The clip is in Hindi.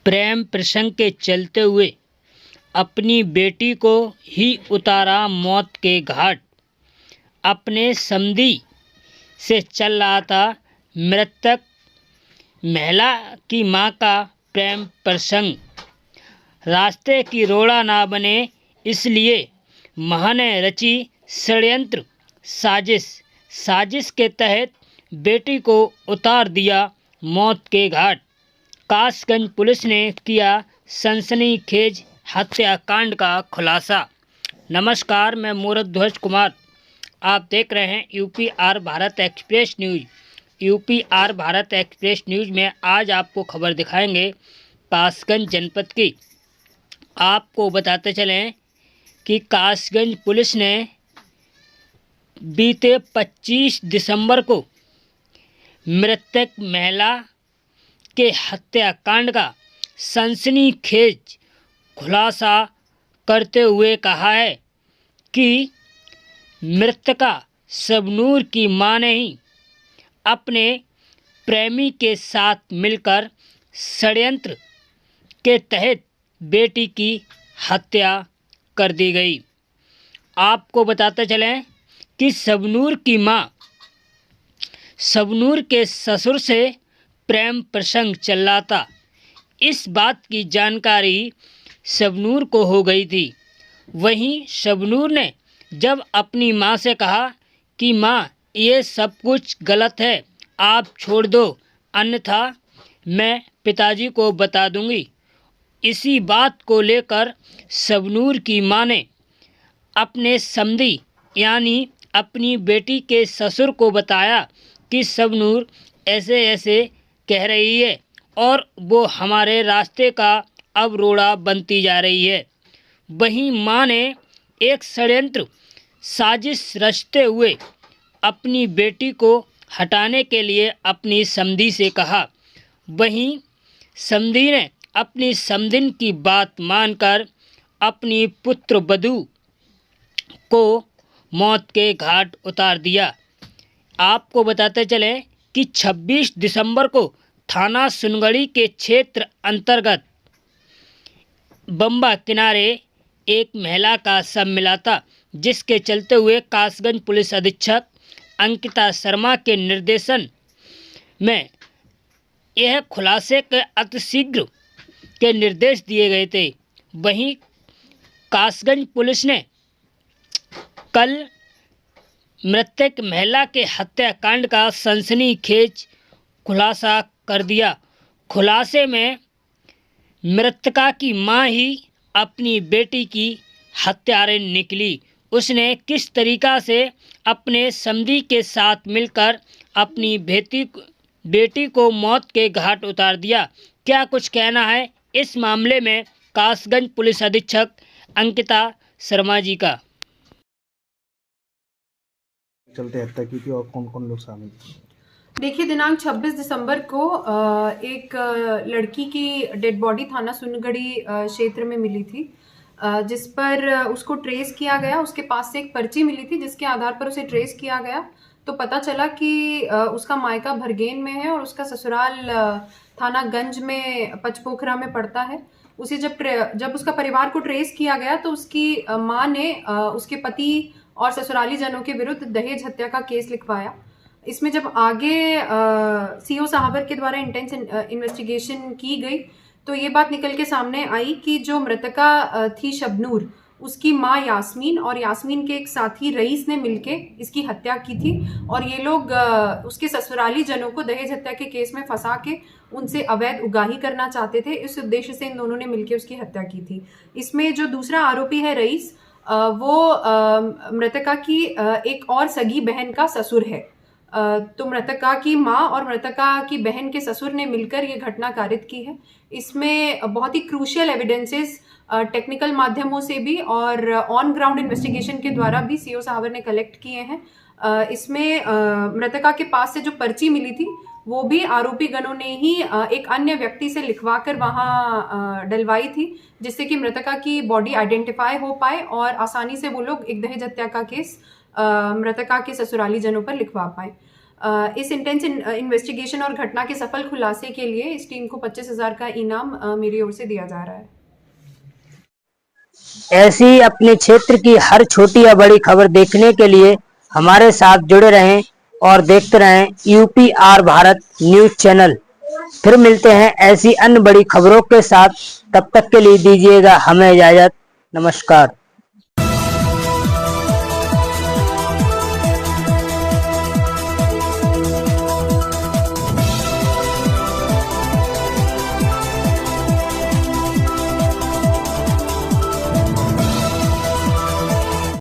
प्रेम प्रसंग के चलते हुए अपनी बेटी को ही उतारा मौत के घाट। अपने समधी से चल रहा था मृतक महिला की मां का प्रेम प्रसंग। रास्ते की रोड़ा ना बने इसलिए मां ने रची षड्यंत्र साजिश के तहत बेटी को उतार दिया मौत के घाट। कासगंज पुलिस ने किया सनसनीखेज हत्याकांड का खुलासा। नमस्कार, मैं मूरध्वज कुमार। आप देख रहे हैं UPR Bharat express news. UPR Bharat express news में आज आपको खबर दिखाएंगे कासगंज जनपद की। आपको बताते चलें कि कासगंज पुलिस ने बीते 25 दिसंबर को मृतक महिला के हत्याकांड का सनसनीखेज खुलासा करते हुए कहा है कि मृतका शबनूर की मां ने ही अपने प्रेमी के साथ मिलकर षड्यंत्र के तहत बेटी की हत्या कर दी गई। आपको बताते चलें कि शबनूर की मां शबनूर के ससुर से प्रेम प्रसंग चल रहा था। इस बात की जानकारी शबनूर को हो गई थी। वहीं शबनूर ने जब अपनी मां से कहा कि मां, ये सब कुछ गलत है, आप छोड़ दो, अन्यथा मैं पिताजी को बता दूंगी। इसी बात को लेकर शबनूर की मां ने अपने समधी यानी अपनी बेटी के ससुर को बताया कि शबनूर ऐसे ऐसे कह रही है और वो हमारे रास्ते का अब रोड़ा बनती जा रही है। वहीं मां ने एक षड्यंत्र साजिश रचते हुए अपनी बेटी को हटाने के लिए अपनी समधी से कहा। वहीं समधी ने अपनी समधिन की बात मानकर अपनी पुत्र वधू को मौत के घाट उतार दिया। आपको बताते चलें कि 26 दिसंबर को थाना सुनगढ़ी के क्षेत्र अंतर्गत बम्बा किनारे एक महिला का शव मिला था, जिसके चलते हुए कासगंज पुलिस अधीक्षक अंकिता शर्मा के निर्देशन में यह खुलासे के अतिशीघ्र के निर्देश दिए गए थे। वहीं कासगंज पुलिस ने कल मृतक महिला के हत्याकांड का सनसनीखेज खुलासा कर दिया। खुलासे में मृतका की मां ही अपनी बेटी की हत्यारे निकली। उसने किस तरीका से अपने समधी के साथ मिलकर अपनी बेटी को मौत के घाट उतार दिया, क्या कुछ कहना है इस मामले में कासगंज पुलिस अधीक्षक अंकिता शर्मा जी का। चलते हत्या की थी और कौन कौन लोग शामिल थे? देखिए, दिनांक 26 दिसंबर को एक लड़की की डेड बॉडी थाना सुनगढ़ी क्षेत्र में मिली थी, जिस पर उसको ट्रेस किया गया। उसके पास से एक पर्ची मिली थी जिसके आधार पर उसे ट्रेस किया गया, तो पता चला कि उसका मायका भरगेन में है और उसका ससुराल थाना गंज में पचपोखरा में पड़ता है। उसे जब उसका परिवार को ट्रेस किया गया तो उसकी मां ने उसके पति और ससुराली जनों के विरुद्ध दहेज हत्या का केस लिखवाया। इसमें जब आगे सीओ साहबर के द्वारा इंटेंस इन्वेस्टिगेशन की गई तो ये बात निकल के सामने आई कि जो मृतका थी शबनूर, उसकी माँ यास्मीन और यास्मीन के एक साथी रईस ने मिलके इसकी हत्या की थी और ये लोग उसके ससुराली जनों को दहेज हत्या के केस में फंसा के उनसे अवैध उगाही करना चाहते थे। इस उद्देश्य से इन दोनों ने मिलके उसकी हत्या की थी। इसमें जो दूसरा आरोपी है रईस, वो मृतका की एक और सगी बहन का ससुर है। तो मृतका की माँ और मृतका की बहन के ससुर ने मिलकर ये घटना कारित की है। इसमें बहुत ही क्रूशियल एविडेंसेस टेक्निकल माध्यमों से भी और ऑन ग्राउंड इन्वेस्टिगेशन के द्वारा भी सीओ साहबर ने कलेक्ट किए हैं। इसमें मृतका के पास से जो पर्ची मिली थी वो भी आरोपी गणों ने ही एक अन्य व्यक्ति से लिखवा कर वहाँ डलवाई थी, जिससे कि मृतका की बॉडी आइडेंटिफाई हो पाए और आसानी से वो लोग एक दहेज हत्या का केस मृतका के ससुराली जनों पर लिखवा पाए। इस इंटेंस इन्वेस्टिगेशन और घटना के सफल खुलासे के लिए इस टीम को 25,000 का इनाम मेरी ओर से दिया जा रहा है। ऐसी अपने क्षेत्र की हर छोटी या बड़ी खबर देखने के लिए हमारे साथ जुड़े रहें और देखते रहें UPR भारत न्यूज चैनल। फिर मिलते हैं ऐसी अन्य बड़ी खबरों के साथ, तब तक के लिए दीजिएगा हमें इजाजत। नमस्कार।